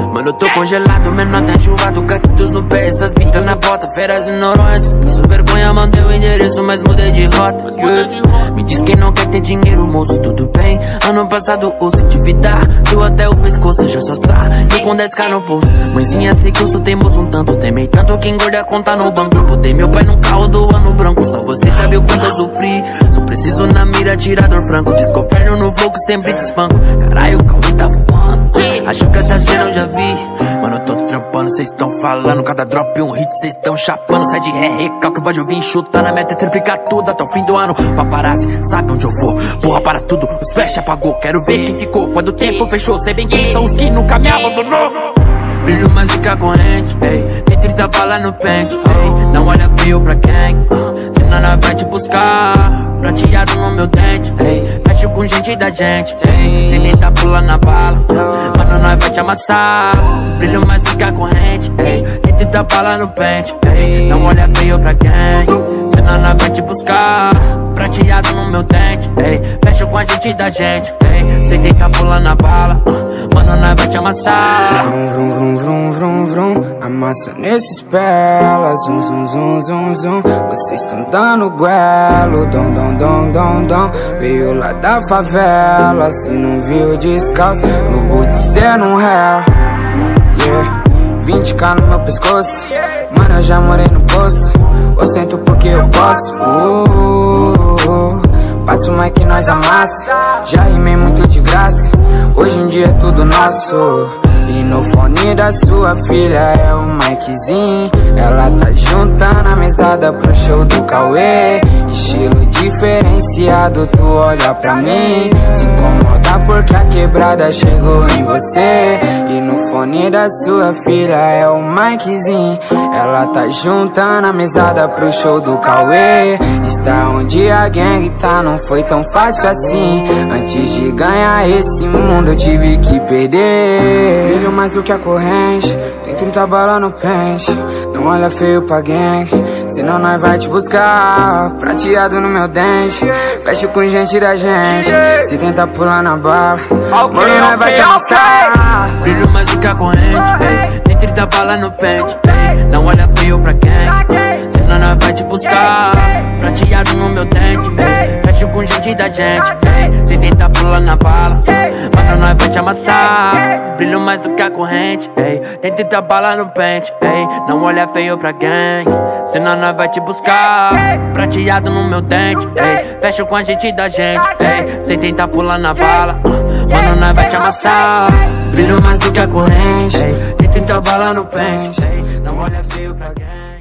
Mano, eu tô congelado, menor tá enxurrado, cactus no pé, essas pintas na bota, feras e noronhas. Passo vergonha, mandei o endereço, mas mudei de rota, yeah. Me diz quem não quer ter dinheiro, moço, tudo bem. Ano passado o se endividar, deu até o pescoço, já só e com 10k no bolso. Mãezinha, sei que eu sou teimoso um tanto, temei tanto que engorda a conta no banco. Botei meu pai num carro do ano branco, só você sabe o quanto eu sofri. Só preciso na mira, atirador franco, descoperno no voo que sempre te espanco. Caralho, o Cauê tá voando, acho que essa cena eu já vi. Mano, eu tô trampando, cês tão falando, cada drop um hit, cês tão chapando. Sai de recalque, pode ouvir chutando, a meta é triplicar tudo até o fim do ano. Paparazzi, sabe onde eu vou, porra para tudo, o splash apagou. Quero ver quem ficou, quando o tempo fechou, sei bem quem são os que nunca me abandonou. Brilho mais do que a corrente, ei, tem 30 balas no pente, ei, não olha feio pra quem, senão nós vai te buscar. Prateado no meu dente, ei, fecho com gente da gente, ei, sem nem tá pulando na bala, mano, nós vai te amassar. Brilho mais do que a corrente, ei, tem 30 balas no pente, ei, não olha feio pra quem, senão nós vai te buscar. Prateado no meu dente, ei, fecho com a gente da gente, ei, sem nem tá pulando na bala, mano, nós vai te amassar. Vrum, vrum, vrum, vrum, vrum, amassa nesses pelas, zum, zum, zum, zum, zum. Vocês tão dando guelo, dom, dom, dom, dom, dom. Veio lá da favela, se não viu descalço, no boot cê não réu, yeah. 20k no meu pescoço, mano, eu já morei no poço. Ostento porque eu posso, passo mais que nós amassa. Já rimei muito de graça, hoje em dia é tudo nosso. E no fone da sua filha é o Mikezinho. Ela tá juntando a mesada pro show do Cauê. Estilo diferenciado, tu olha pra mim, se incomoda porque a quebrada chegou em você. E no fone da sua filha é o Mikezinho. Ela tá juntando a mesada pro show do Cauê. Está onde a gang tá, não foi tão fácil assim. Antes de ganhar esse mundo eu tive que perder. Brilho mais do que a corrente, tem 30 balas no pente. Não olha feio pra gang, senão nós vai te buscar. Prateado no meu dente, fecho com gente da gente. Se tentar pular na bala, mano, nós vai te amassar. Brilho mais do que a corrente, ei, tem 30 balas no pente, ei, não olha feio pra quem, senão nós vai te buscar. Prateado no meu dente, ei, fecho com gente da gente, ei, se tentar pular na bala, mano, nós vai te amassar. Brilho mais do que a corrente, ei, tem 30 balas no pente, ei, não olha feio pra quem, senão nós vai te buscar. Prateado no meu dente, ei, fecho com a gente da gente, ei, sem tentar pular na bala, mano, nós vai te amassar. Brilho mais do que a corrente, ei, tem 30 balas no pente, ei, não olha feio pra quem.